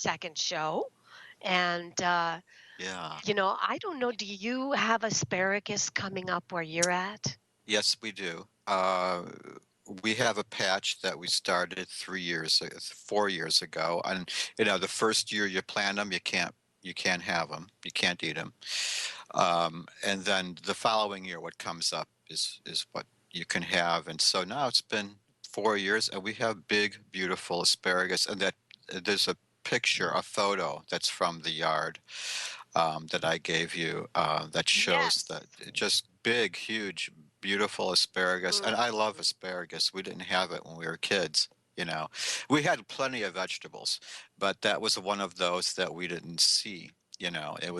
second show. And, Yeah. I don't know, do you have asparagus coming up where you're at? Yes, we do. We have a patch that we started 4 years ago, and the first year you plant them, you can't have them, you can't eat them, and then the following year, what comes up is what you can have, and so now it's been 4 years, and we have big, beautiful asparagus, and that there's a picture, a photo that's from the yard that I gave you that shows Yes. that just big, huge, beautiful asparagus. And I love Mhm. asparagus. We didn't have it when we were kids. We had plenty of vegetables, but that was one of those that we didn't see. There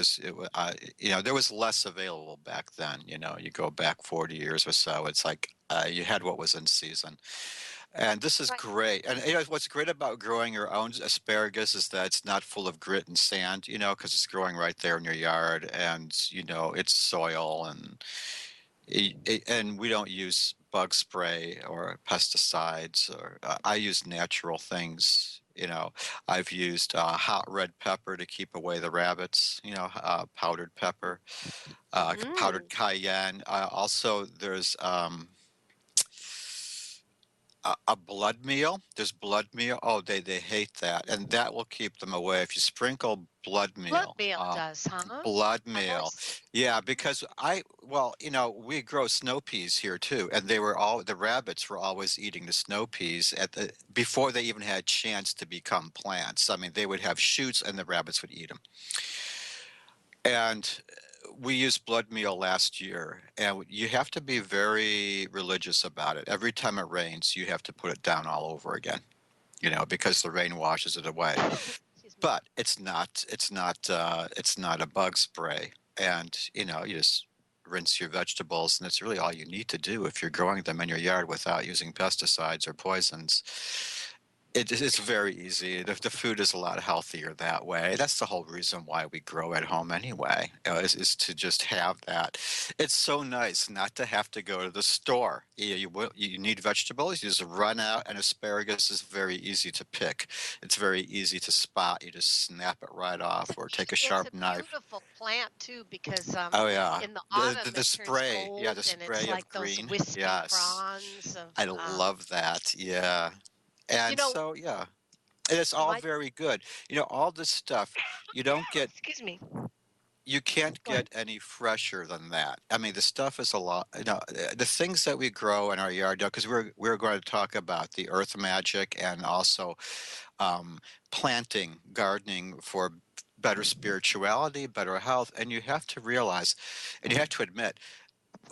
was less available back then. You go back 40 years or so. It's like you had what was in season. And this is Right. great. And what's great about growing your own asparagus is that it's not full of grit and sand, because it's growing right there in your yard, and it's soil, and we don't use bug spray or pesticides, or I use natural things. I've used hot red pepper to keep away the rabbits. Powdered pepper, powdered Mhm. cayenne. Also, there's a blood meal. There's blood meal. Oh, they hate that, and that will keep them away. If you sprinkle blood Blood meal, meal does, huh? blood I meal, always yeah, because well, we grow snow peas here too, and the rabbits were always eating the snow peas before they even had a chance to become plants. I mean, they would have shoots, and the rabbits would eat them. And we used blood meal last year, and you have to be very religious about it. Every time it rains, you have to put it down all over again, because the rain washes it away. excuse me. But it's not a bug spray, and you just rinse your vegetables, and it's really all you need to do if you're growing them in your yard without using pesticides or poisons. It's very easy. The food is a lot healthier that way. That's the whole reason why we grow at home anyway, is to just have that. It's so nice not to have to go to the store. You need vegetables, you just run out, and asparagus is very easy to pick. It's very easy to spot. You just snap it right off, or take a It's a sharp knife. beautiful plant too because Oh yeah, in the the the, autumn the it turns spray, yeah, gold the and it's spray of like those green. wispy Yes, fronds of I love that. Yeah, you and know so yeah. And it's all my very good. All this stuff, you don't get, excuse me. you can't Go ahead. get any fresher than that. I mean, the stuff is a lot, the things that we grow in our yard, because we're going to talk about the earth magic, and also um, planting, gardening for better spirituality, better health. And you have to realize, and you have to admit,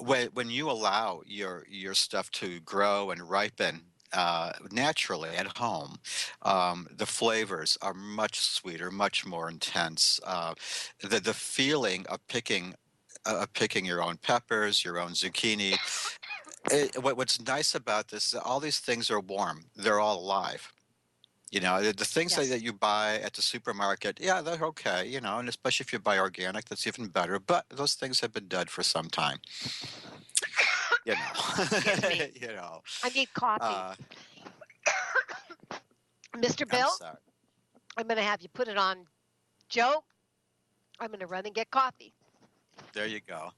when you allow your stuff to grow and ripen naturally at home, the flavors are much sweeter, much more intense. The feeling of picking your own peppers, your own zucchini. What's nice about this is that all these things are warm. They're all alive. The things that Yes. you buy at the supermarket, yeah, they're okay, and especially if you buy organic, that's even better. But those things have been dead for some time. you know Excuse me. you know I need coffee. uh Mr. I'm Bill, sorry. I'm going to have you put it on Joe. I'm going to run and get coffee. There you go.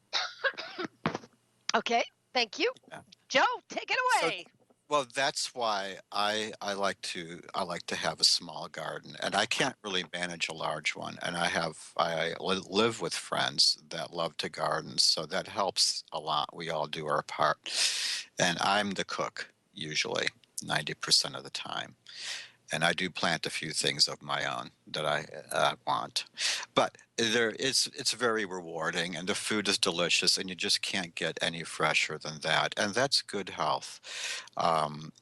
Okay? Thank you. Yeah. Joe, take it So, away. well, that's why I like to have a small garden, and I can't really manage a large one, and I live with friends that love to garden, so that helps a lot. We all do our part, and I'm the cook usually 90% of the time. And I do plant a few things of my own that I want. But it's very rewarding, and the food is delicious, and you just can't get any fresher than that. And that's good health, um,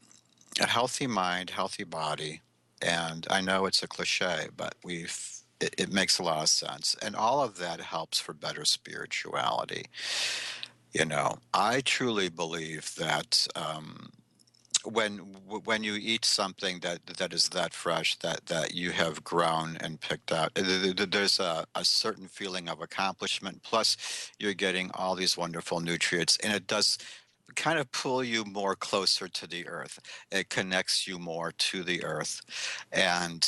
a healthy mind, healthy body. And I know it's a cliche, but it makes a lot of sense, and all of that helps for better spirituality. I truly believe that. When you eat something that is that fresh, that you have grown and picked out, there's a certain feeling of accomplishment, plus you're getting all these wonderful nutrients, and it does kind of pull you more closer to the earth. It connects you more to the earth, and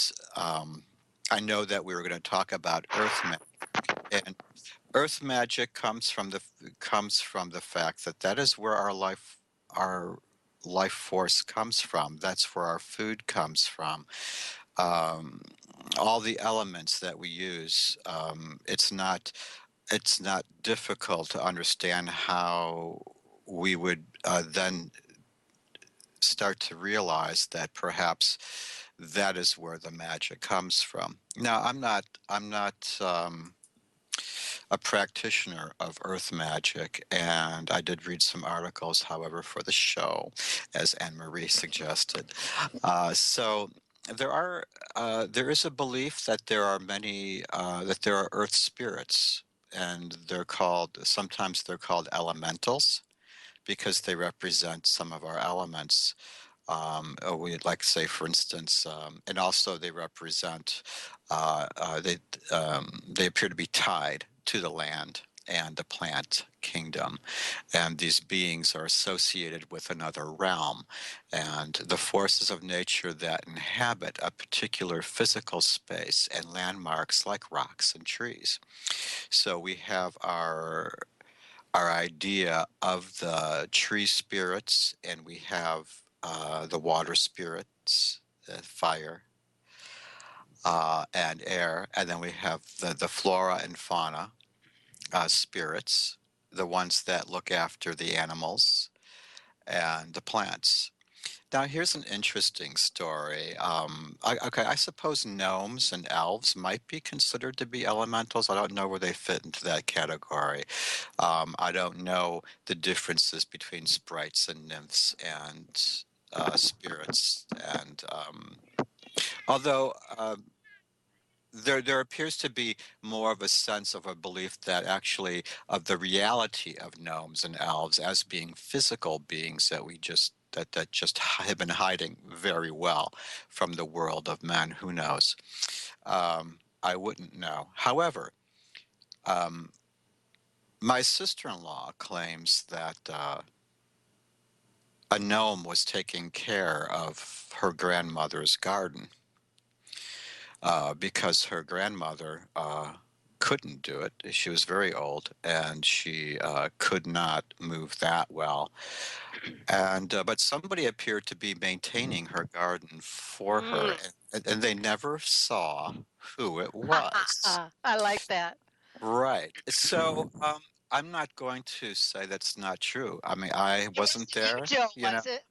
I know that we were going to talk about earth magic, and earth magic comes from the fact that that is where our life force comes from. That's where our food comes from. Um, all the elements that we use. It's not difficult to understand how we would then start to realize that perhaps that is where the magic comes from. Now, I'm not a practitioner of earth magic, and I did read some articles, however, for the show, as AnnMarie suggested. So there is a belief that there are that there are earth spirits, and sometimes they're called elementals because they represent some of our elements. We'd like to say, for instance, and also they represent, uh, uh, they, they appear to be tied to the land and the plant kingdom. And these beings are associated with another realm. And the forces of nature that inhabit a particular physical space and landmarks like rocks and trees. So we have our idea of the tree spirits, and we have the water spirits, fire and air, and then we have the flora and fauna spirits, the ones that look after the animals and the plants. Now, here's an interesting story. Okay, I suppose gnomes and elves might be considered to be elementals. I don't know where they fit into that category. I don't know the differences between sprites and nymphs and spirits. And although there appears to be more of a sense of a belief that actually of the reality of gnomes and elves as being physical beings that just have been hiding very well from the world of men. Who knows? I wouldn't know. However, um, my sister-in-law claims that a gnome was taking care of her grandmother's garden because her grandmother couldn't do it. She was very old and she could not move that well. And but somebody appeared to be maintaining her garden for her, Mm. and they never saw who it was. I like that. Right. So I'm not going to say that's not true. I mean, I It was wasn't you, there, Joe, you know. was it?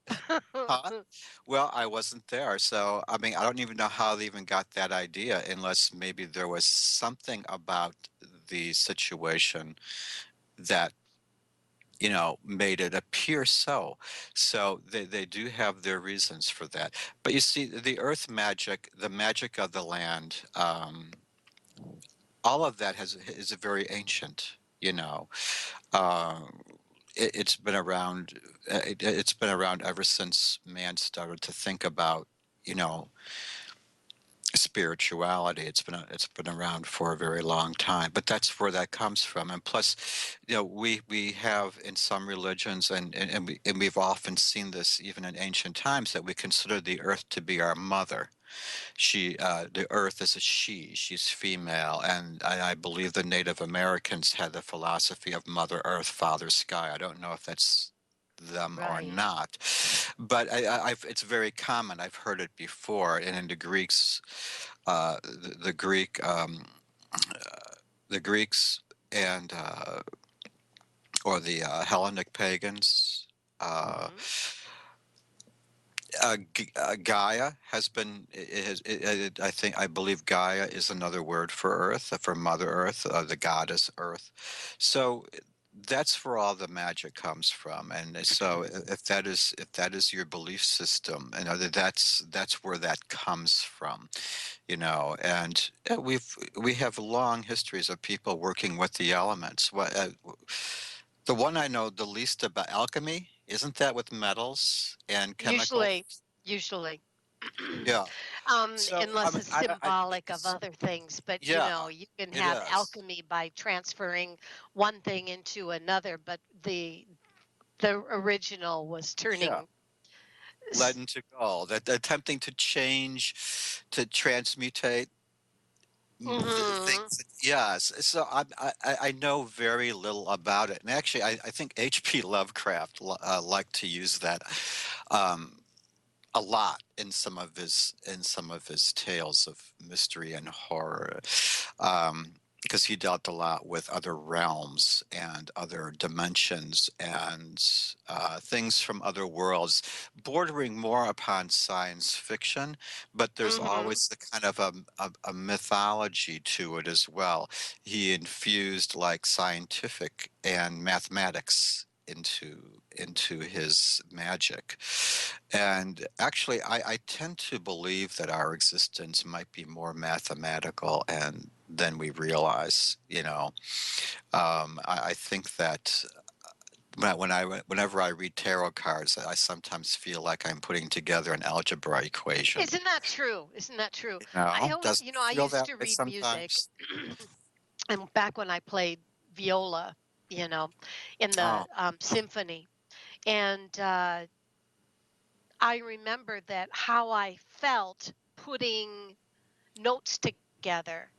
Huh? Well, I wasn't there, so I mean, I don't even know how they even got that idea, unless maybe there was something about the situation that, made it appear so. So they do have their reasons for that. But you see, the earth magic, the magic of the land, all of that is a very ancient, you know. Uh, it's been around. It's been around ever since man started to think about, you know, spirituality. It's been around for a very long time, but that's where that comes from. And plus, we have in some religions, and we've often seen this even in ancient times, that we consider the earth to be our mother. The earth is a she. She's female, and I believe the Native Americans had the philosophy of Mother Earth, Father Sky. I don't know if that's them or Right. not, but it's very common. I've heard it before, and in the Greeks, the the Greeks and or the Hellenic pagans. Uh, Hmm. Gaia has been. I think I believe Gaia is another word for Earth, for Mother Earth, the goddess Earth. So that's where all the magic comes from. And so if that is your belief system, that's where that comes from. And we have long histories of people working with the elements. The one I know the least about, alchemy, isn't that with metals and chemicals? Usually, usually. Yeah. So Unless it's symbolic of it's, other things, but yeah, you can it have is. alchemy by transferring one thing into another, but the original was Yeah, turning. lead s- into gold. That attempting to change, to transmutate. The Mhm. things that, yes, so I know very little about it, and actually, I think H.P. Lovecraft liked to use that um, a lot in some of his tales of mystery and horror, because he dealt a lot with other realms and other dimensions and things from other worlds, bordering more upon science fiction, but there's Mhm. always the kind of a mythology to it as well. He infused like scientific and mathematics into his magic. And actually, I tend to believe that our existence might be more mathematical and than we realize. I think that whenever I read tarot cards, I sometimes feel like I'm putting together an algebra equation. Isn't that true? Isn't that true? You know, I always, doesn't I feel used that to way read music, sometimes. and back when I played viola, you know, in the Oh, symphony, and I remember that how I felt putting notes together.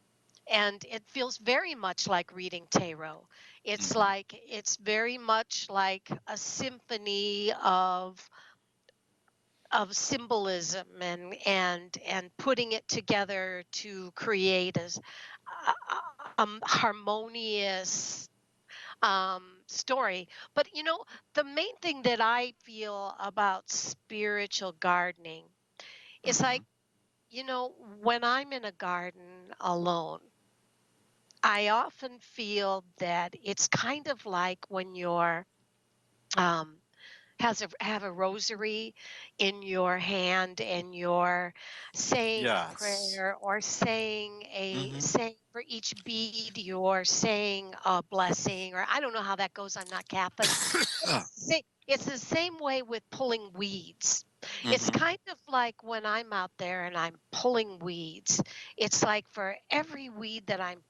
And it feels very much like reading tarot. hmm It's very much like a symphony of symbolism and putting it together to create a harmonious story. But the main thing that I feel about spiritual gardening is hmm like, when I'm in a garden alone, I often feel that it's kind of like when you're um, have a rosary in your hand and you're saying a yes. prayer or hmm saying for each bead you're saying a blessing, or I don't know how that goes. I'm not Catholic. It's the same way with pulling weeds. It's hmm kind of like when I'm out there and I'm pulling weeds. It's like for every weed that I'm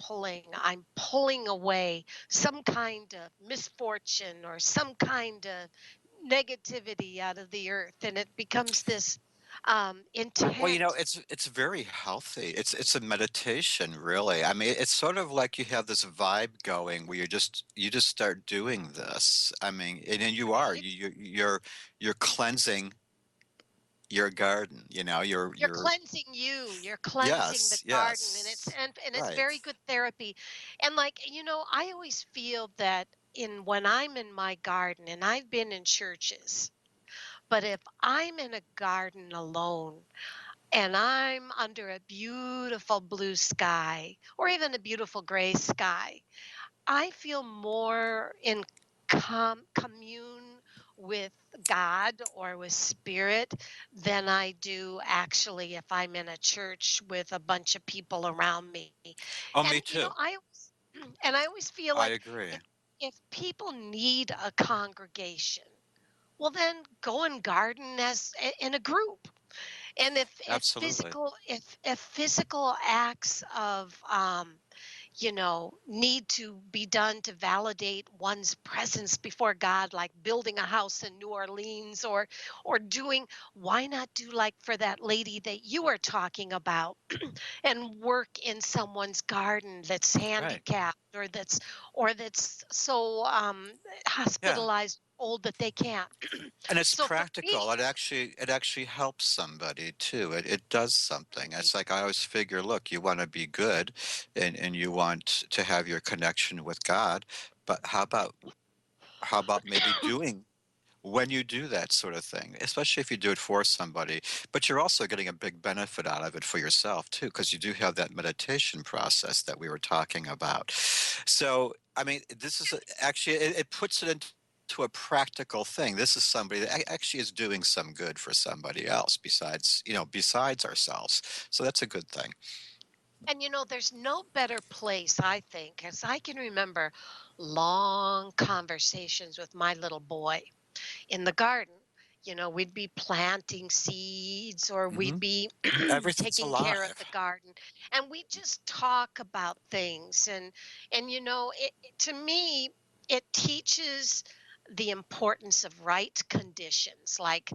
pulling away some kind of misfortune or some kind of negativity out of the earth, and it becomes this Well, intense. it's very healthy. It's a meditation, really. I mean, it's sort of like you have this vibe going where you just start doing this. I mean, and then you are you're cleansing your garden. You're cleansing the Yes, garden, and yes, it's right. very good therapy. And like, I always feel that in when I'm in my garden, and I've been in churches, but if I'm in a garden alone and I'm under a beautiful blue sky or even a beautiful gray sky, I feel more in commune with God or with spirit than I do actually if I'm in a church with a bunch of people around me. Oh, me And too. I always feel I like agree. if people need a congregation, well then go and garden in a group. And Absolutely. if physical acts of need to be done to validate one's presence before God, like building a house in New Orleans or doing, why not do like for that lady that you were talking about and work in someone's garden that's Right. handicapped or that's so Yeah. hospitalized old that they can't. And it's So for practical. me, It actually helps somebody too. It does something. It's like I always figure, look, you want to be good and you want to have your connection with God, but how about maybe doing when you do that sort of thing, especially if you do it for somebody, but you're also getting a big benefit out of it for yourself too, because you do have that meditation process that we were talking about. So, I mean, actually, it puts it into a practical thing. This is somebody that actually is doing some good for somebody else besides ourselves. So that's a good thing. and there's no better place, I think, as I can remember long conversations with my little boy in the garden. We'd be planting seeds or hmm we'd be Everything's taking care of alive. the garden, and we just talk about things. And to me, it teaches the importance of right conditions, like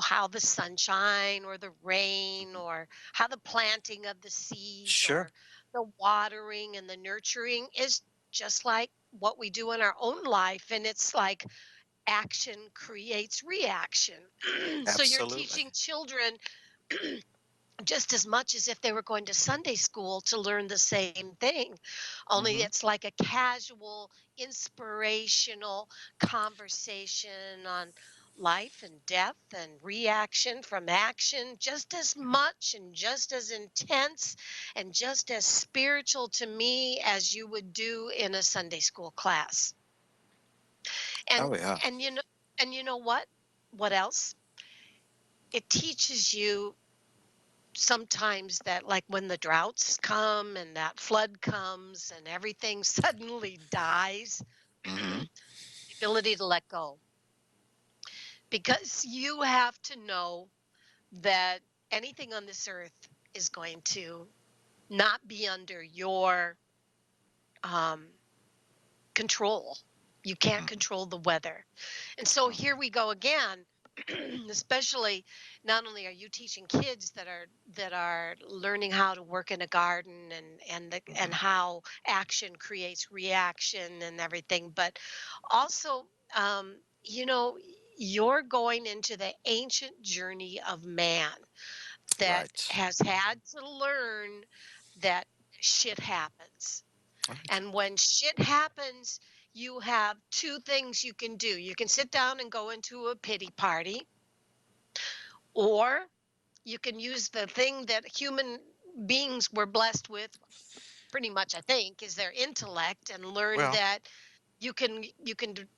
how the sunshine or the rain Mhm. or how the planting of the seeds Sure. or the watering and the nurturing is just like what we do in our own life. And it's like action creates reaction. So you're Absolutely. teaching children just as much as if they were going to Sunday school to learn the same thing. Only Hmm. it's like a casual, inspirational conversation on life and death and reaction from action, just as much and just as intense and just as spiritual to me as you would do in a Sunday school class. And Oh yeah. and you know and you know what? What else? It teaches you sometimes that, like, when the droughts come and that flood comes and everything suddenly dies, Hmm. the ability to let go, because you have to know that anything on this earth is going to not be under your um, control. You can't control the weather. And so here we go again. Especially, not only are you teaching kids that are learning how to work in a garden and Hmm. how action creates reaction and everything, but also, um, you know, you're going into the ancient journey of man that Right. has had to learn that shit happens. Right. And when shit happens, you have two things you can do. You can sit down and go into a pity party, or you can use the thing that human beings were blessed with, pretty much, I think, is their intellect, and learn Well, that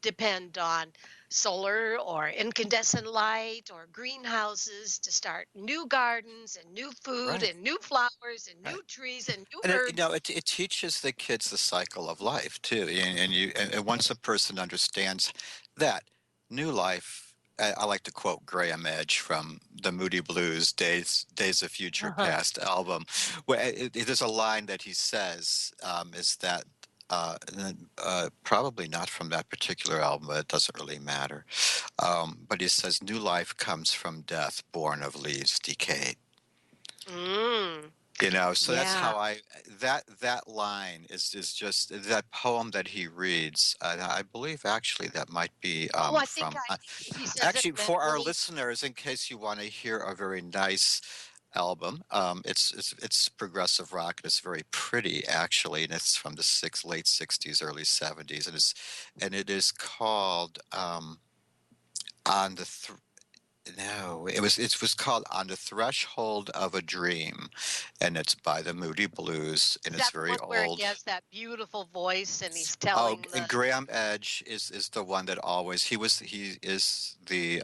depend on solar or incandescent light or greenhouses to start new gardens and new food right. and new flowers and Right. new trees and new And herbs. it teaches the kids the cycle of life too, and once a person understands that new life, I like to quote Graham Edge from the Moody Blues Days of Future Uh-huh. Past album, where there's a line that he says is that. Probably not from that particular album, but it doesn't really matter. But he says, "New life comes from death, born of leaves decayed." Mm, So that's yeah. how that line is just that poem that he reads. I believe actually that might be Oh, I think from he says it actually many, for our many. listeners, in case you want to hear a very nice album. It's progressive rock and it's very pretty actually, and it's from the late '60s, early '70s, and it is called on the no, it was called On the Threshold of a Dream, and it's by the Moody Blues, and Is it's that the very one where he old. has that beautiful voice and he's Oh, telling and the Graham Edge is the one that always he is he's the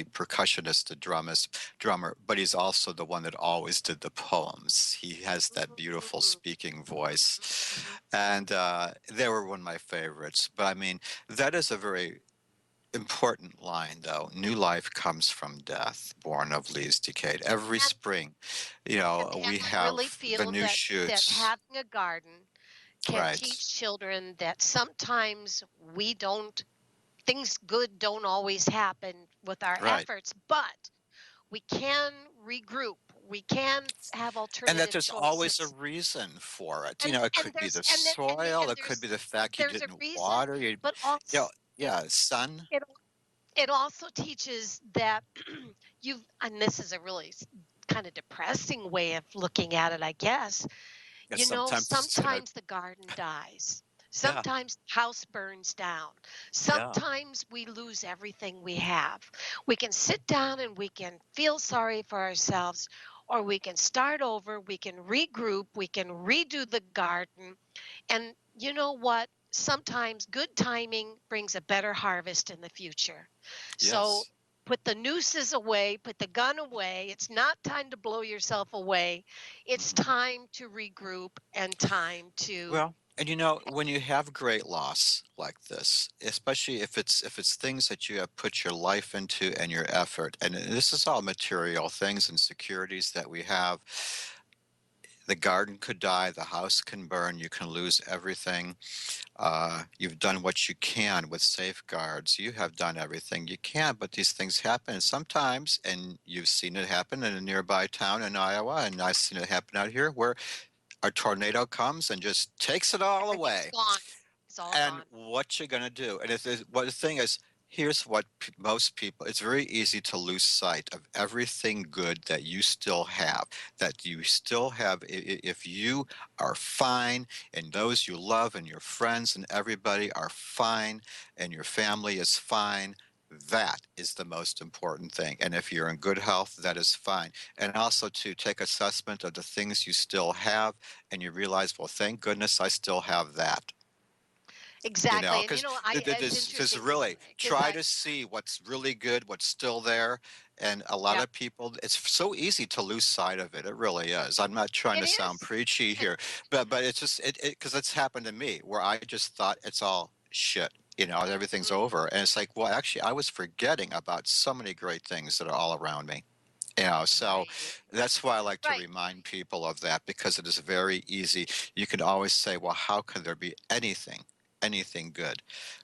percussionist, the drummer, but he's also the one that always did the poems. He has that beautiful mm, speaking voice, mhm. and they were one of my favorites. But I mean, that is a very important line, though. New life comes from death, born of leaves decayed. Every And spring, and we I really have the feel new that shoots. having a garden can Right, teach children that sometimes we don't things good don't always happen with our right. efforts, but we can regroup. We can have And that alternative there's always a choices. reason for it. And It and could be there's the soil, and it could be the fact you there's a didn't reason, water, but you know, also yeah, sun. it it also teaches that you've and this is a really kind of depressing way of looking at it, I guess. Yeah, You know, sometimes it's gonna, sometimes the garden dies. yeah, Sometimes the house burns down. yeah. Sometimes we lose everything we have. We can sit down and we can feel sorry for ourselves, or we can start over, we can regroup, we can redo the garden. And you know what? Sometimes good timing brings a better harvest in the future. So Yes. put the nooses away, put the gun away. It's not time to blow yourself away. It's Hmm. time to regroup and time to. Well, and when you have great loss like this, especially if it's things that you have put your life into and your effort, and this is all material things and securities that we have, The garden could die, the house can burn, you can lose everything. You've done what you can with safeguards. You have done everything you can, but these things happen. And sometimes, and you've seen it happen in a nearby town in Iowa, and I've seen it happen out here, where a tornado comes and just takes it all Everything's away. gone. It's all And gone. what you're going to do. And what the thing is, here's what most people, it's very easy to lose sight of everything good that you still have, that you still have. If you are fine and those you love and your friends and everybody are fine and your family is fine, that is the most important thing. And if you're in good health, that is fine. And also to take assessment of the things you still have, and you realize, well, thank goodness I still have that. You know, Exactly. And because it's there's interesting really because try to see what's really good, what's still there, and a lot yeah, of people, it's so easy to lose sight of it. It really is. I'm not trying it to sound is. preachy here, but it's just because it's happened to me where I just thought it's all shit. You know, everything's Mhm. over, and it's like, well, actually, I was forgetting about so many great things that are all around me. You know, so Right. that's why I like to Right. remind people of that, because it is very easy. You can always say, well, how can there be anything good?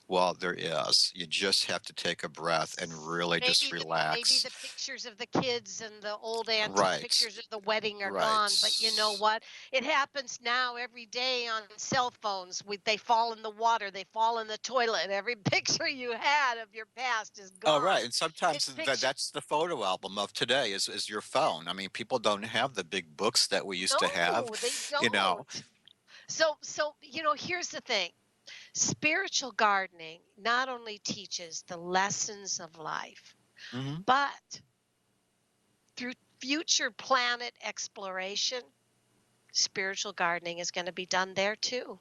Well, there is. You just have to take a breath and really just Maybe relax. the pictures of the kids and the old antique Right. pictures of the wedding are gone, but you know Right. what? It happens now every day on cell phones. They fall in the water, they fall in the toilet. Every picture you had of your past is Oh, right. gone. And sometimes This picture, that's the photo album of today is your phone. I mean, people don't have the big books that we used to have, no, they you know. don't. Here's the thing. Spiritual gardening not only teaches the lessons of life, Hmm. but through future planet exploration, spiritual gardening is going to be done there too.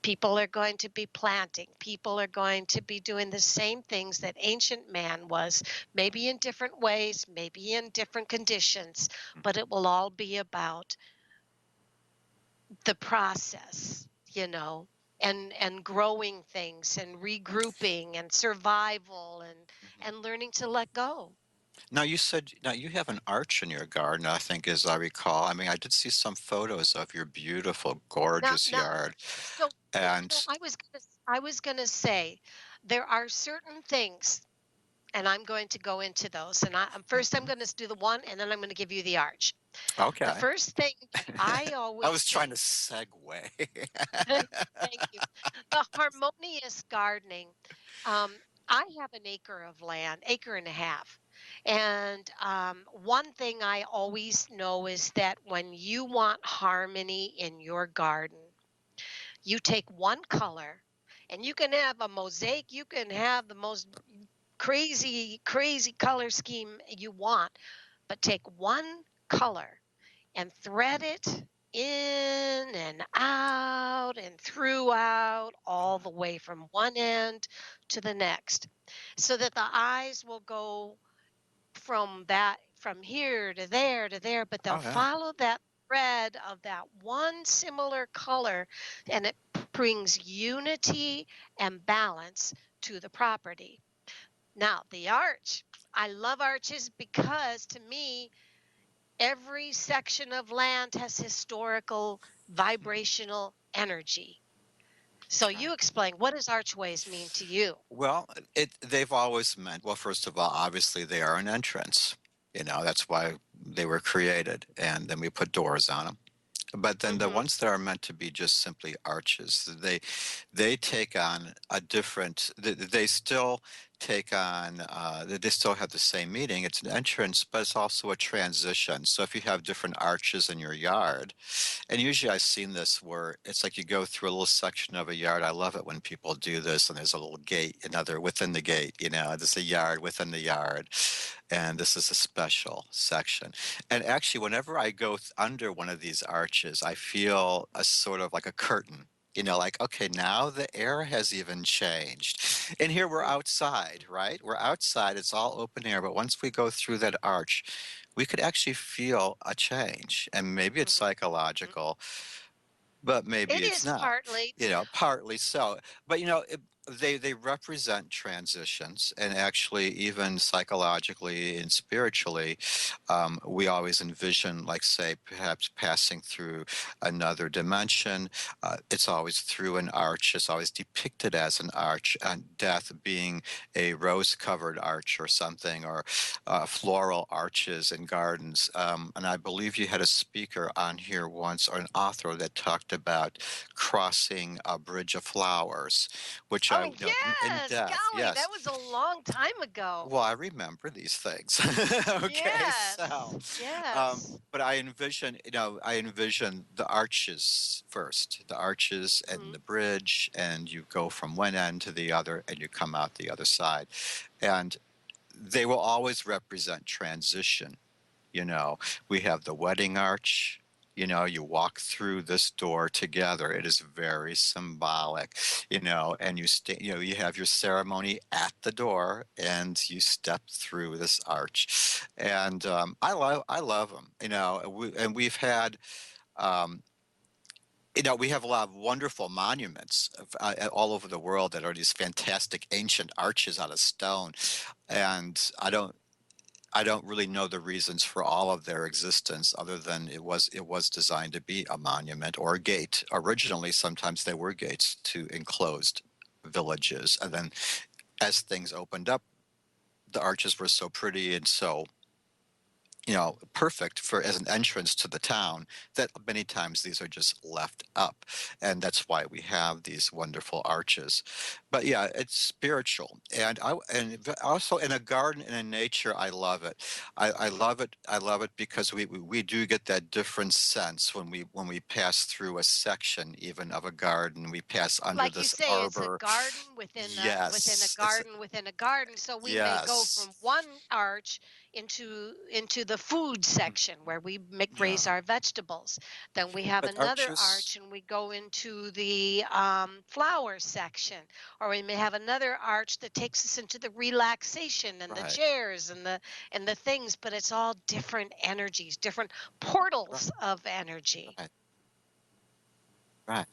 People are going to be planting. People are going to be doing the same things that ancient man was, maybe in different ways, maybe in different conditions, but it will all be about the process, and growing things and regrouping and survival and learning to let go. Now you said now you have an arch in your garden, I think, as I recall. I mean, I did see some photos of your beautiful, Now, gorgeous now, yard. so And I was gonna say there are certain things, and I'm going to go into those. And first, I'm mhm, going to do the one, and then I'm going to give you the arch. The okay. first thing that I I always was trying say, to segue. thank you, the harmonious gardening. Um, I have an acre of land, acre and a half. And one thing I always know is that when you want harmony in your garden, you take one color, and you can have a mosaic, you can have the most crazy color scheme you want, but take one color and thread it in and out and throughout, all the way from one end to the next, so that the eyes will go from here to there, but they'll Oh yeah. follow that thread of that one similar color, and it brings unity and balance to the property. Now, the arch, I love arches because to me, every section of land has historical vibrational energy. So Right. you explain, what does archways mean to you? Well, they've always meant, well, first of all, obviously they are an entrance. You know, that's why they were created. And then we put doors on them. But then the Mhm. ones that are meant to be just simply arches, they take on a different. They still take on. They still have the same meaning. It's an entrance, but it's also a transition. So if you have different arches in your yard, and usually I've seen this where it's like you go through a little section of a yard. I love it when people do this, and there's a little gate, another within the gate. You know, there's a yard within the yard, and this is a special section. And actually, whenever I go under one of these arches, I feel a sort of like a curtain. You know, like, okay, now the air has even changed. And here we're Mhm. outside, right? We're outside, it's all open air. But once we go through that arch, we could actually feel a change. And maybe it's Mhm. Mhm. psychological, but maybe It it's is not, partly. you know, partly so. But, you know, They represent transitions, and actually, even psychologically and spiritually, we always envision, like, say, perhaps passing through another dimension. It's always through an arch. It's always depicted as an arch, and death being a rose-covered arch or something, or floral arches in gardens. And I believe you had a speaker on here once, or an author, that talked about crossing a bridge of flowers, which I, Oh, in yes. death, Golly, yes. that was a long time ago. Well, I remember these things. Okay, so, Yes. Yes. but I envision the arches first, the arches and Mhm. the bridge, and you go from one end to the other, and you come out the other side. And they will always represent transition. You know, we have the wedding arch. You walk through this door together. It is very symbolic, and you have your ceremony at the door, and you step through this arch. And I love them, and we've had, um, we have a lot of wonderful monuments all over the world that are these fantastic ancient arches out of stone. And I don't really know the reasons for all of their existence, other than it was designed to be a monument or a gate. Originally, sometimes they were gates to enclosed villages, and then as things opened up, the arches were so pretty and so, perfect for as an entrance to the town, that many times these are just left up, and that's why we have these wonderful arches. But yeah, it's spiritual, also in a garden and in nature, I love it. I love it. I love it because we do get that different sense when we pass through a section even of a garden. We pass under Like you this say, it's a arbor. garden within a Yes, it's garden within a garden. So we may go yes, from one arch into the food mm, section where we make yeah. raise our vegetables. Then we have But another arches, arch and we go into the flower section, or we may have another arch that takes us into the relaxation and the right, chairs and the things. But it's all different energies, different right, portals of energy. right. Right.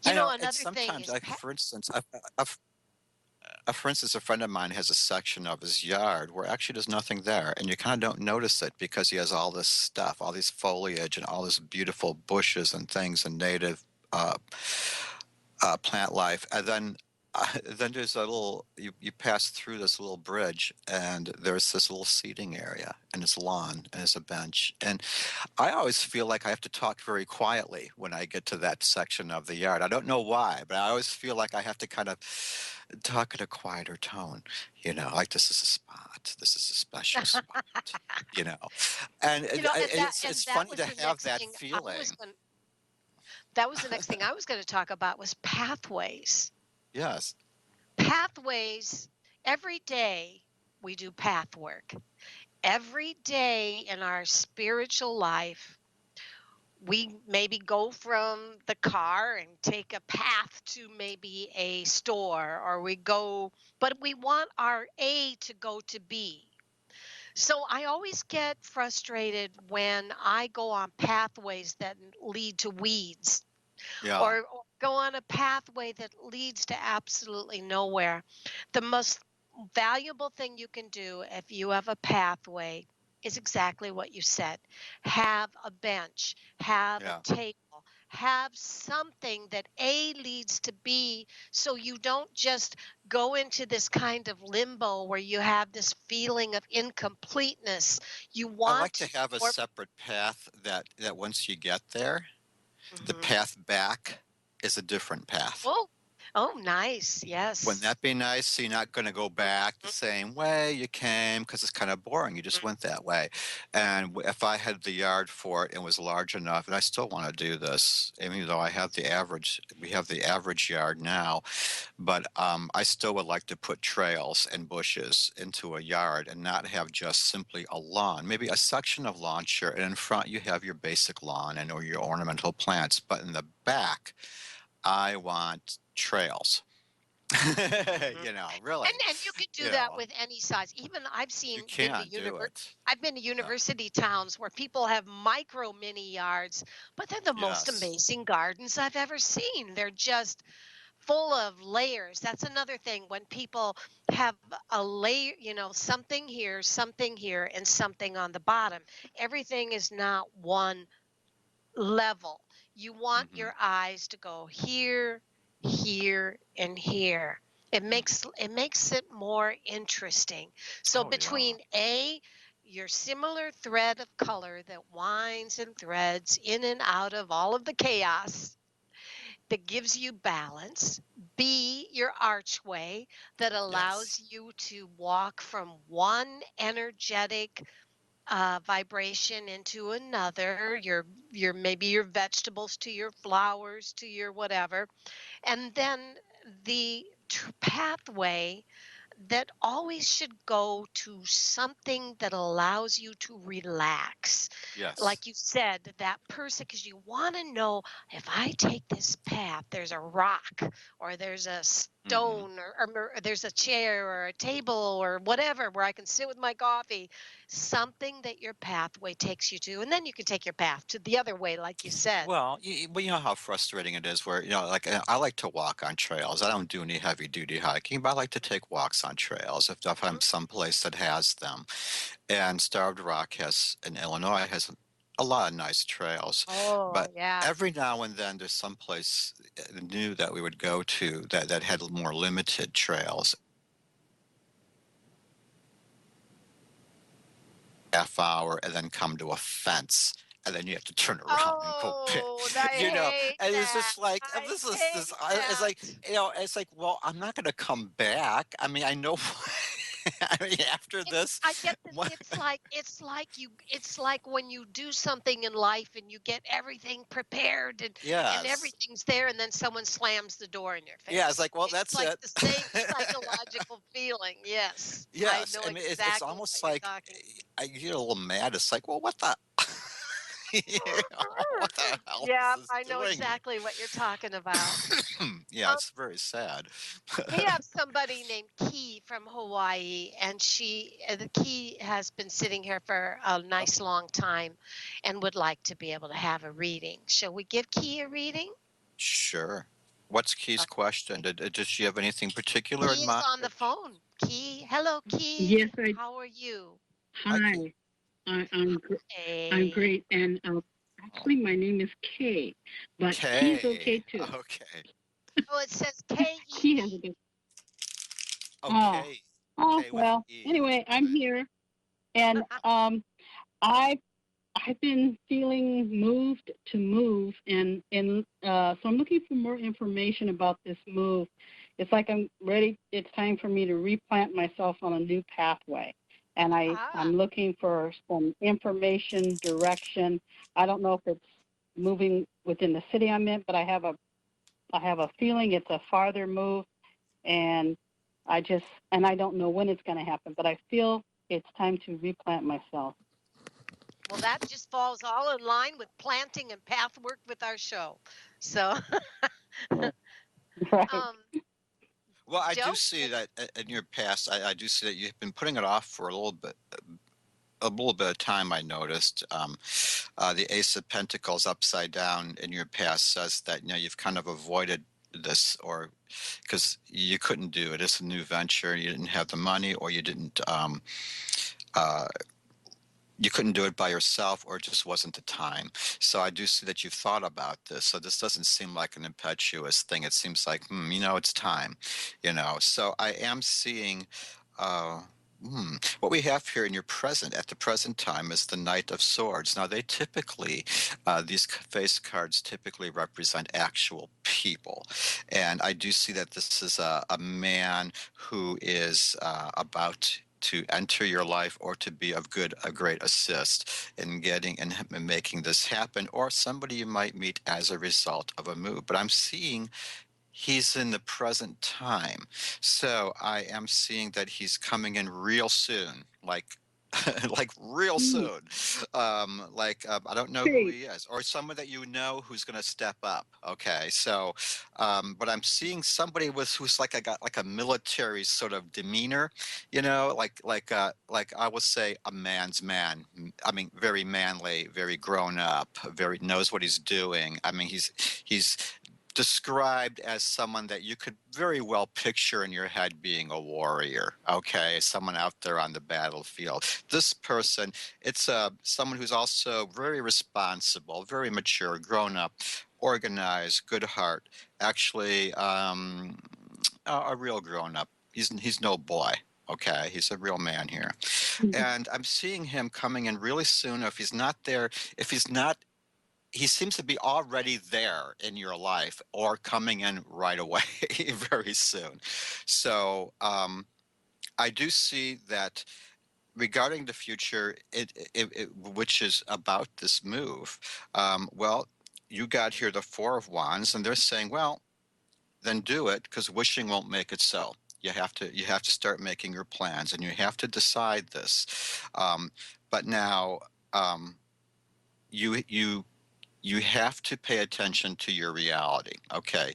You know, It's another thing sometimes, is like, for instance, a friend of mine has a section of his yard where actually there's nothing there, and you kind of don't notice it because he has all this stuff, all these foliage, and all this beautiful bushes and things, and native uh, plant life. And then there's a little, you pass through this little bridge, and there's this little seating area, and it's lawn, and it's a bench, and I always feel like I have to talk very quietly when I get to that section of the yard. I don't know why, but I always feel like I have to kind of talk in a quieter tone, like, this is a spot. This is a special spot, you know. And You know, and that it's and that funny was to the have next that thing I was feeling. going that was the next thing I was going to talk about was pathways. Yes. Pathways, every day we do path work. Every day in our spiritual life, we maybe go from the car and take a path to maybe a store, or we go, but we want our A to go to B. So I always get frustrated when I go on pathways that lead to weeds, Yeah. or go on a pathway that leads to absolutely nowhere. The most valuable thing you can do if you have a pathway is exactly what you said. Have a bench, have a Yeah. table, have something that A leads to B, so you don't just go into this kind of limbo where you have this feeling of incompleteness. You I want like to to have a or separate path, that once you get there, the Mhm. path back is a different path. Oh, oh, nice. Wouldn't Yes. that be nice? So you're not going to go back the Mhm, same way you came, because it's kind of boring. You just mhm. went that way. And if I had the yard for it and was large enough, and I still want to do this, even though we have the average yard now, but I still would like to put trails and bushes into a yard and not have just simply a lawn. Maybe a section of lawn, sure, and in front you have your basic lawn and or your ornamental plants, but in the back, I want trails. Mhm. Really, And you can do you that know, with any size. Even I've you seen can't do it. I've been to Yeah. university towns where people have micro mini yards, but they're the most Yes. amazing gardens I've ever seen. They're just full of layers. That's another thing when people have a layer, something here, and something on the bottom. Everything is not one level. You want Hmm. your eyes to go here, here, and here. It makes it more interesting. So Oh yeah. between your similar thread of color that winds and threads in and out of all of the chaos that gives you balance. B, your archway that Yes. allows you to walk from one energetic vibration into another, your maybe your vegetables to your flowers to your whatever, and then the pathway that always should go to something that allows you to relax. Yes. Like you said, that person, because you want to know, if I take this path, there's a rock or there's a Hmm. stone or there's a chair or a table or whatever where I can sit with my coffee, something that your pathway takes you to. And then you can take your path to the other way, like you said. Well, well, you know how frustrating it is where, like I like to walk on trails. I don't do any heavy duty hiking, but I like to take walks on trails if I'm Mhm. someplace that has them. And Starved Rock has in Illinois has a lot of nice trails, Oh, but yeah. every now and then there's some place new that we would go to that had more limited trails. Half hour and then come to a fence and then you have to turn around and go pick, Oh, I hate and it's that. just like I this hate it's like, that. it's like, well, I'm not going to come back. I mean, I know. I mean, after this, I get that. what? It's like when you do something in life and you get everything prepared and Yes, everything's there, and then someone slams the door in your yeah, it's face. like, well, It's that's like it. the same psychological feeling. Yes, I Yes, know I mean, it's exactly almost what you're like talking. I get a little mad. It's like, well, what the, what the hell is Yeah, this I know doing? exactly what you're talking about. Yeah, Um, it's very sad. We have somebody named Key from Hawaii, and the Key has been sitting here for a Oh, nice long time and would like to be able to have a reading. Shall we give Key a reading? sure. What's Key's question? Okay. Does she have anything particular in Key is mind? on the phone. Key, hello, Key. Yes, I. How are you? Hi, Key. Hi. I'm Hey. great, and Oh, actually, my name is Kay, but Key is Kay. okay too. Okay. Oh, it says K E Key has a E. good. Oh, Okay. oh K with an well. E. Anyway, I'm Okay. here, and I I've been feeling moved to move, so I'm looking for more information about this move. It's like I'm ready. It's time for me to replant myself on a new pathway, and Ah, I'm looking for some information, direction. I don't know if it's moving within the city I'm in, but I have a feeling it's a farther move, and I don't know when it's going to happen, but I feel it's time to replant myself. well, that just falls all in line with planting and path work with our show. So, Right. um, Well, I do Joe, see that in your past, I do see that you've been putting it off for a little bit of time. I noticed the Ace of Pentacles upside down in your past says that you've kind of avoided this, or because you couldn't do it. It's a new venture. You didn't have the money, or uh, you couldn't do it by yourself, or it just wasn't the time. So I do see that you've thought about this. So this doesn't seem like an impetuous thing. It seems like, it's time. So I am seeing. Uh, what we have here in your present at the present time is the Knight of Swords. Now, these face cards typically represent actual people. And I do see that this is a man who is about to enter your life, or to be a great assist in getting and making this happen, or somebody you might meet as a result of a move. But I'm seeing he's in the present time. So I am seeing that he's coming in real soon, like like real Mm, soon. I don't know who great. he is, or someone that you know who's going to step up. Okay, so but I'm seeing somebody who's like I got like a military sort of demeanor, like I would say a man's man. I mean, very manly, very grown up, very knows what he's doing. I mean, he's described as someone that you could very well picture in your head being a warrior, okay? Someone out there on the battlefield. This person, it's someone who's also very responsible, very mature, grown up, organized, good heart, actually a real grown up. He's no boy. Okay, he's a real man here. Mhm. And I'm seeing him coming in really soon. If he's not there, if he's not, he seems to be already there in your life or coming in right away very soon. So I do see that regarding the future, which is about this move. Well, you got here the Four of Wands, and they're saying, well, then do it because wishing won't make it so. You have to start making your plans, and you have to decide this. Um, but now um, you have to pay attention to your reality. Okay,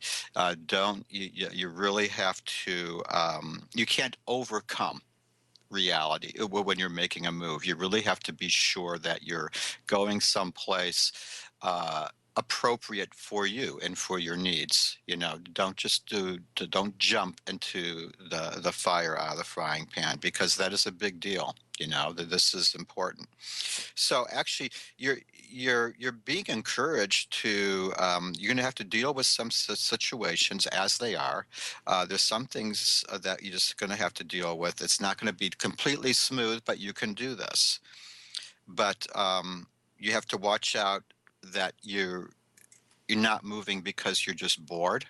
don't you really have to? You can't overcome reality when you're making a move. You really have to be sure that you're going someplace uh, appropriate for you and for your needs. Don't just don't jump into the fire out of the frying pan, because that is a big deal. That this is important. So actually, you're being encouraged to. You're going to have to deal with some situations as they are. There's some things that you're just going to have to deal with. It's not going to be completely smooth, but you can do this. But you have to watch out that you're not moving because you're just bored.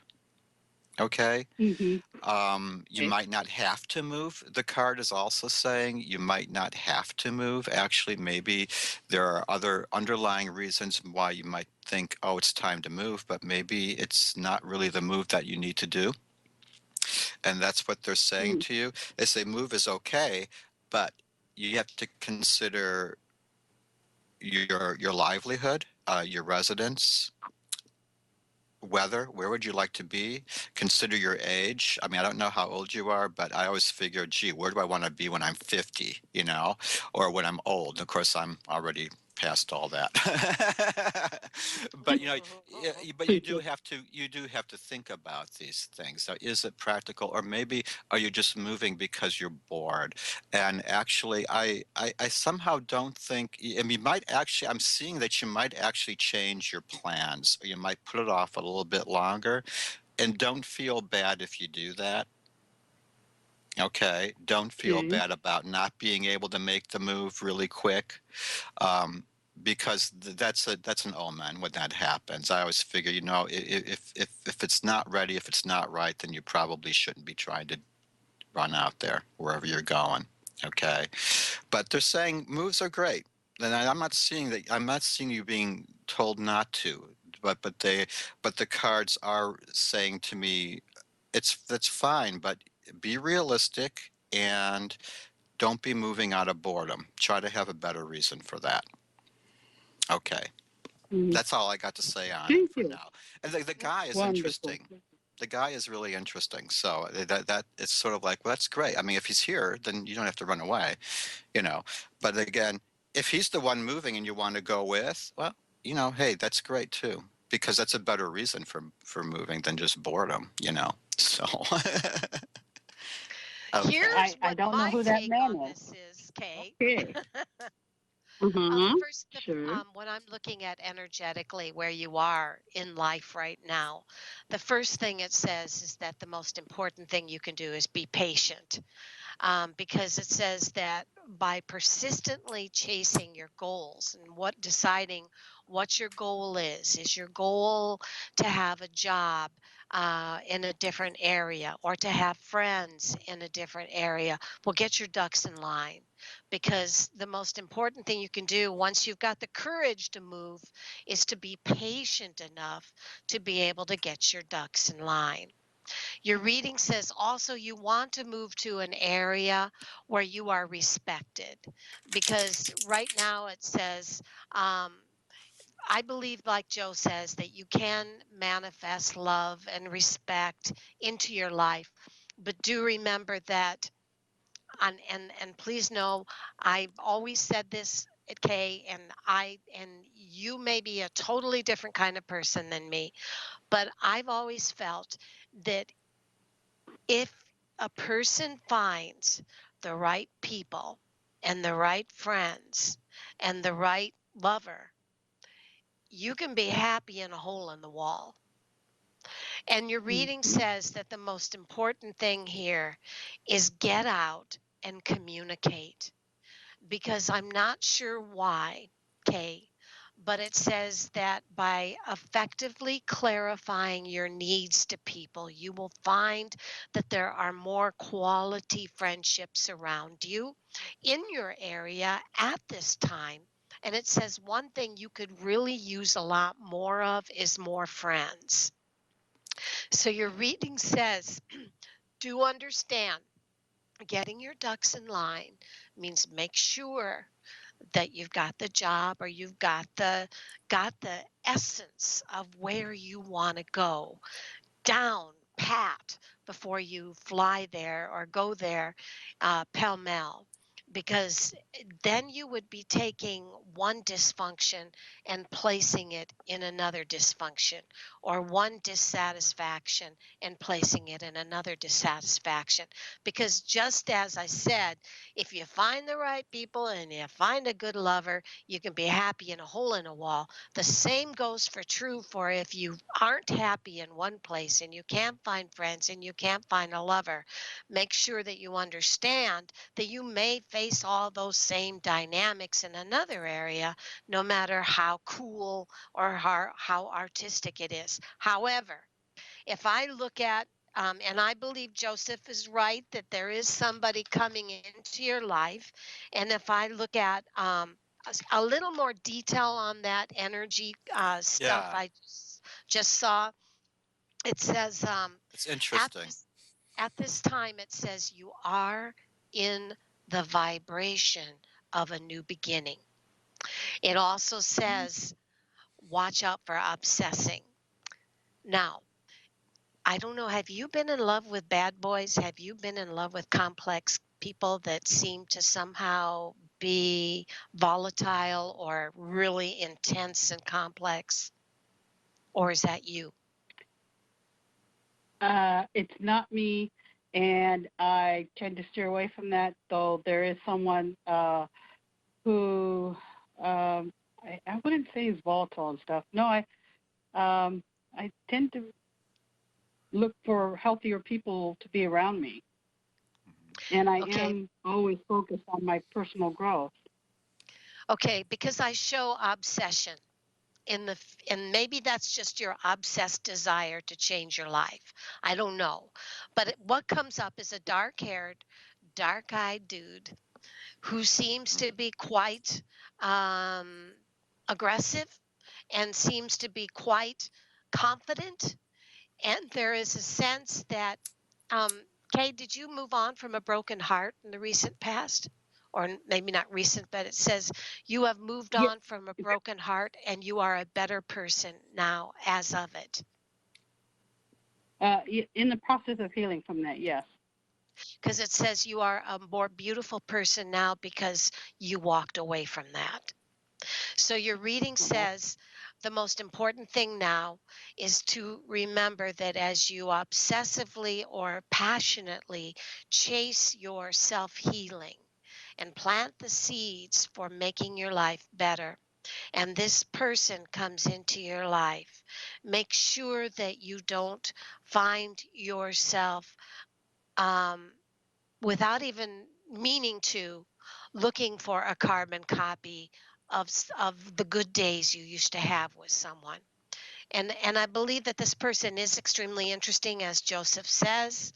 Okay. Mhm. You Okay. might not have to move. The card is also saying you might not have to move. Actually, maybe there are other underlying reasons why you might think, oh, it's time to move, but maybe it's not really the move that you need to do. And that's what they're saying Mm. to you. They say move is okay, but you have to consider your livelihood, your residence, weather, where would you like to be? Consider your age. I mean, I don't know how old you are, but I always figure, gee, where do I want to be when I'm 50, or when I'm old? Of course, I'm already past all that. But but you do have to think about these things. So is it practical, or maybe are you just moving because you're bored? And actually, I somehow don't think, and you might actually, I'm seeing that you might actually change your plans, or you might put it off a little bit longer. And don't feel bad if you do that. Okay. Don't feel Okay. bad about not being able to make the move really quick. Um, because that's an omen when that happens. I always figure, if it's not ready, if it's not right, then you probably shouldn't be trying to run out there wherever you're going. Okay. But they're saying moves are great. And I'm not seeing that. I'm not seeing you being told not to. But the cards are saying to me, that's fine, but be realistic and don't be moving out of boredom. Try to have a better reason for that. Okay. Mhm. That's all I got to say on it Thank for you. now. And the guy is Wonderful. interesting. The guy is really interesting. So that it's sort of like, well, that's great. I mean, if he's here, then you don't have to run away, you know. But again, if he's the one moving and you want to go with, well, hey, that's great too, because that's a better reason for moving than just boredom. So okay. Here's I what don't know my who that take man on is. this is, Kay. Okay. Mhm. First, Sure. when I'm looking at energetically where you are in life right now, the first thing it says is that the most important thing you can do is be patient, because it says that by persistently chasing your goals and deciding what your goal is your goal to have a job in a different area or to have friends in a different area. Well, get your ducks in line, because the most important thing you can do once you've got the courage to move is to be patient enough to be able to get your ducks in line. Your reading says also you want to move to an area where you are respected, because right now it says, um, I believe, like Joe says, that you can manifest love and respect into your life. But do remember that, and please know, I've always said this, Kay, and you may be a totally different kind of person than me, but I've always felt that if a person finds the right people and the right friends and the right lover, you can be happy in a hole in the wall. And your reading Mm-hmm. says that the most important thing here is get out and communicate, because I'm not sure why, Kay, but it says that by effectively clarifying your needs to people, you will find that there are more quality friendships around you in your area at this time. And it says one thing you could really use a lot more of is more friends. So your reading says, do understand getting your ducks in line means make sure that you've got the job, or you've got the essence of where you want to go down pat before you fly there or go there pell mell, because then you would be taking one dysfunction and placing it in another dysfunction, or one dissatisfaction and placing it in another dissatisfaction. Because just as I said, if you find the right people and you find a good lover, you can be happy in a hole in a wall. The same goes for true for if you aren't happy in one place and you can't find friends and you can't find a lover. Make sure that you understand that you may face all those same dynamics in another area, no matter how cool or how artistic it is. However, if I look at and I believe Joseph is right that there is somebody coming into your life. And if I look at a little more detail on that energy stuff Yeah, I just saw, it says it's at interesting. this at this time, it says you are in the vibration of a new beginning. It also says watch out for obsessing. Now, I don't know. Have you been in love with bad boys? Have you been in love with complex people that seem to somehow be volatile or really intense and complex? Or is that you? It's not me, and I tend to steer away from that. Though there is someone who I wouldn't say is volatile and stuff. No, I tend to look for healthier people to be around me, and I Okay. am always focused on my personal growth. Okay. Because I show obsession and maybe that's just your obsessed desire to change your life. I don't know. But what comes up is a dark-haired, dark-eyed dude who seems to be quite um, aggressive and seems to be quite confident. And there is a sense that, um, Kay, did you move on from a broken heart in the recent past? Or maybe not recent, but it says you have moved Yeah, on from a broken heart and you are a better person now as of it. in the process of healing from that, yes. Because it says you are a more beautiful person now because you walked away from that. So your reading Okay. says the most important thing now is to remember that as you obsessively or passionately chase your self healing and plant the seeds for making your life better, and this person comes into your life, make sure that you don't find yourself um, without even meaning to, looking for a carbon copy of the good days you used to have with someone. And I believe that this person is extremely interesting, as Joseph says.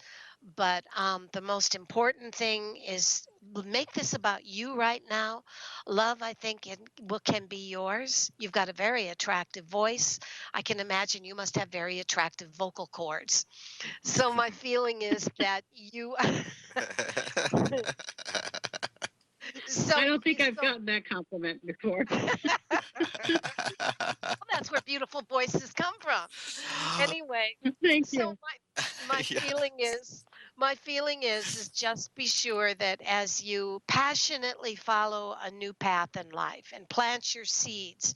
But the most important thing is make this about you right now. Love, I think, can be yours. You've got a very attractive voice. I can imagine you must have very attractive vocal cords. So my feeling is that you I so don't think I've so gotten that compliment before. well, that's where beautiful voices come from. Anyway, Thank so you. my Yeah. feeling is just be sure that as you passionately follow a new path in life and plant your seeds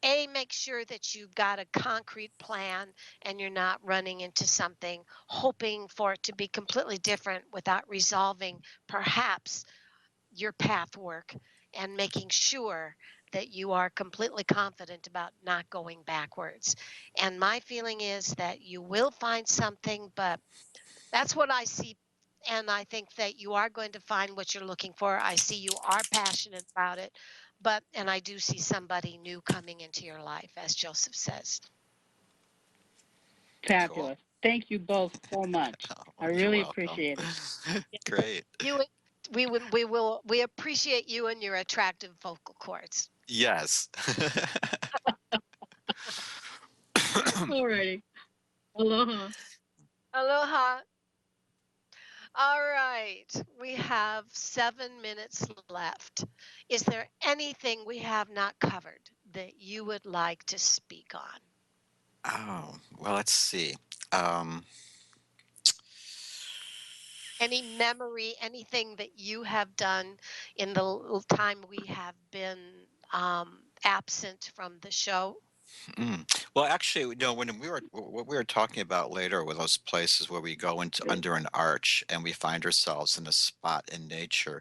make sure that you've got a concrete plan and you're not running into something hoping for it to be completely different without resolving perhaps your path work and making sure that you are completely confident about not going backwards. And my feeling is that you will find something, but that's what I see. And I think that you are going to find what you're looking for. I see you are passionate about it, and I do see somebody new coming into your life, as Joseph says. Cool. Fabulous. Thank you both so much. Oh, I you're really welcome. appreciate it. Great. You, we appreciate you and your attractive vocal cords. Yes. All righty. Aloha. Aloha. All right, we have 7 minutes left. Is there anything we have not covered that you would like to speak on? Oh, well, let's see. Um, Any memory, anything that you have done in the time we have been absent from the show? well, actually, when what we were talking about later were those places where we go into under an arch and we find ourselves in a spot in nature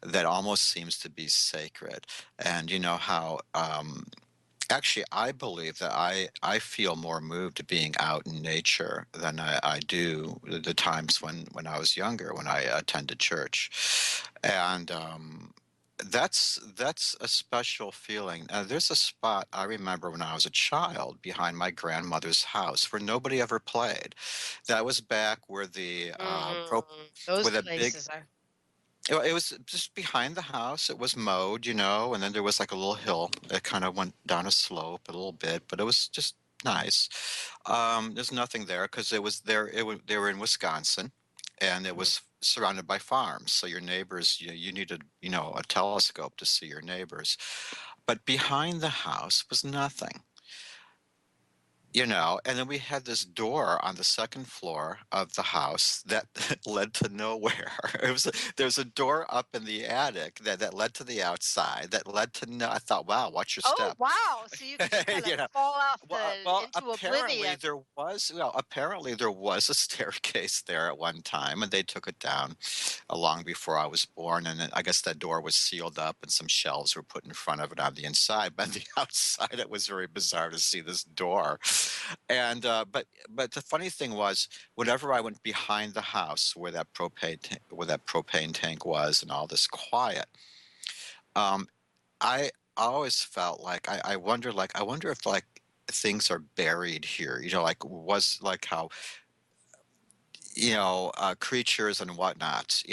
that almost seems to be sacred. And you know how actually, I believe that I feel more moved being out in nature than I do the times when I was younger, when I attended church, and that's a special feeling. There's a spot I remember when I was a child behind my grandmother's house where nobody ever played. That was back where the Those where the big places are. it was just behind the house. It was mowed, and then there was like a little hill that kind of went down a slope a little bit, but it was just nice. There's nothing there because it was there. They were in Wisconsin, and it Mm. was surrounded by farms. So your neighbors, you needed, a telescope to see your neighbors. But behind the house was nothing. And then we had this door on the second floor of the house that led to nowhere. There's a door up in the attic that led to the outside, that led to no. I thought, wow, watch your Oh, step. wow. So you could just kind of you know, fall off the well, into oblivion. apparently there was a staircase there at one time, and they took it down long before I was born. And I guess that door was sealed up, and some shelves were put in front of it on the inside. But on the outside, it was very bizarre to see this door. And but the funny thing was, whenever I went behind the house where that propane tank was, and all this quiet, um, I always felt like I wonder if like things are buried here. Like was like how creatures and whatnot,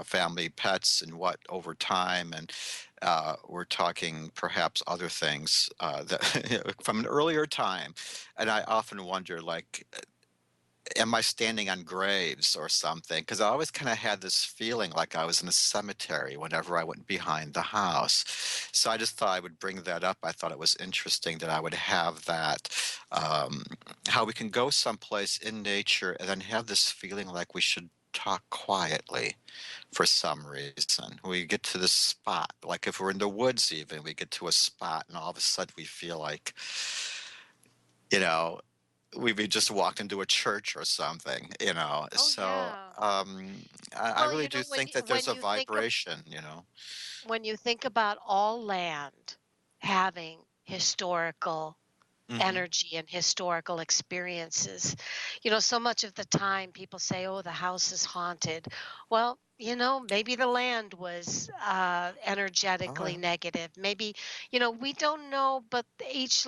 family pets and what over time, and we're talking perhaps other things that from an earlier time, and I often wonder like am I standing on graves or something? Because I always kind of had this feeling like I was in a cemetery whenever I went behind the house. So I just thought I would bring that up. I thought it was interesting that I would have that, um, how we can go someplace in nature and then have this feeling like we should talk quietly for some reason. We get to this spot, like if we're in the woods, even we get to a spot, and all of a sudden we feel like, you know, we just walked into a church or something. Oh, So yeah. I Well, really do think that there's a vibration. when you think about all land having historical Hmm. energy and historical experiences. So much of the time people say, oh, the house is haunted. Well, maybe the land was Oh, energetically yeah. negative. Maybe, we don't know, but each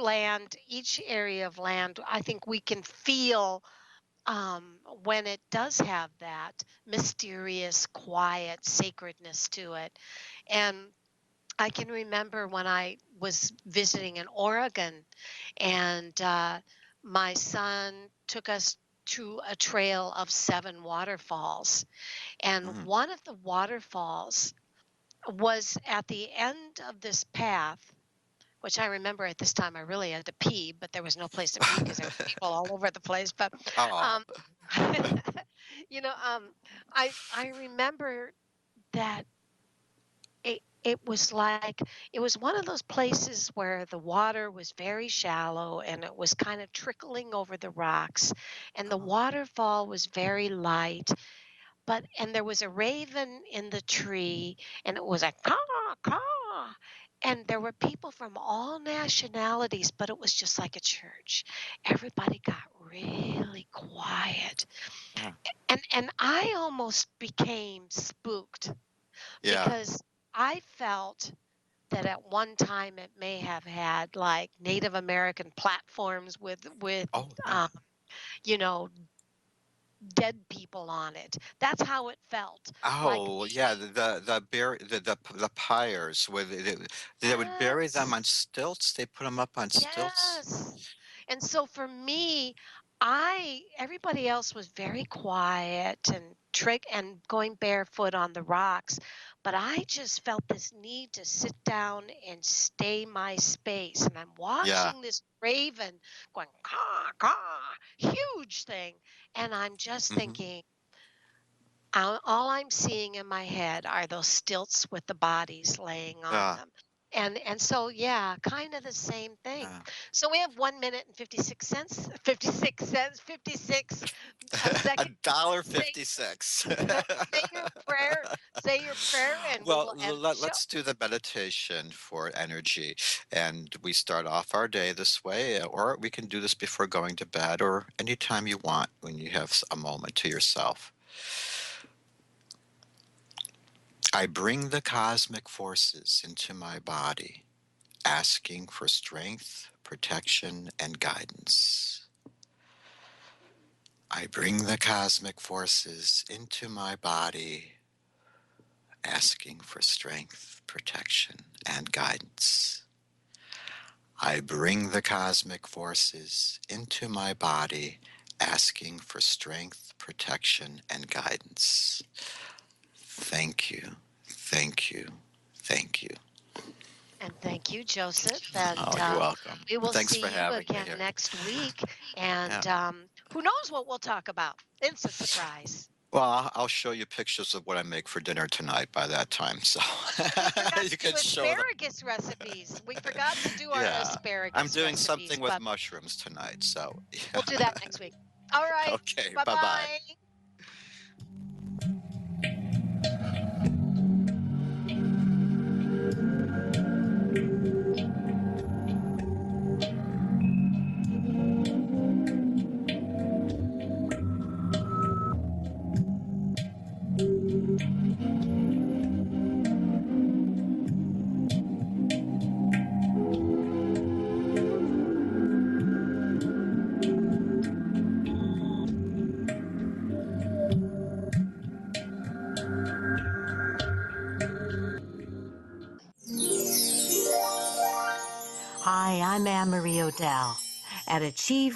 area of land, I think we can feel when it does have that mysterious, quiet sacredness to it. And I can remember when I was visiting in Oregon, and my son took us to a trail of 7 waterfalls. And Mhm. one of the waterfalls was at the end of this path, which I remember at this time I really had to pee, but there was no place to pee because there were people all over the place. But Oh. um, you know, I remember that it was like it was one of those places where the water was very shallow and it was kind of trickling over the rocks, and the Oh, waterfall was very light, and there was a raven in the tree, and it was a caw caw, and there were people from all nationalities, but it was just like a church. Everybody got really quiet, yeah. and I almost became spooked Yeah. because I felt that at one time it may have had like Native American platforms with Oh, yeah. um, you know, dead people on it. That's how it felt. Like Oh, yeah, maybe the pyres where they would bury them yes, on stilts. They put them up on stilts. yes. And so for me, everybody else was very quiet and trick and going barefoot on the rocks, but I just felt this need to sit down and stay my space. And I'm Yeah. watching this raven going caw caw, huge thing, and I'm just Hmm. thinking, all I'm seeing in my head are those stilts with the bodies laying on Yeah. them. And so yeah, kind of the same thing. Yeah. So we have 1 minute and 56 cents, 56 cents, 56 A seconds. dollar Say 56. say your prayer, say your prayer, and we Well, will end the show. let's do the meditation for energy. And we start off our day this way, or we can do this before going to bed or anytime you want when you have a moment to yourself. I bring the cosmic forces into my body, asking for strength, protection, and guidance. I bring the cosmic forces into my body, asking for strength, protection, and guidance. I bring the cosmic forces into my body, asking for strength, protection, and guidance. Thank you, thank you, thank you. And thank you, Joseph. And Oh, you're welcome. we will Thanks for see you having me again here. next week. Yeah. And who knows what we'll talk about? It's a surprise. Well, I'll show you pictures of what I make for dinner tonight by that time, so Oh, we forgot you to do can show them. asparagus recipes. We forgot to do our Yeah, I'm asparagus doing recipes, something with but mushrooms tonight, so we'll yeah. do that next week. All right. Okay, Bye bye bye. bye. Hi, I'm AnnMarie Odell. At Achieve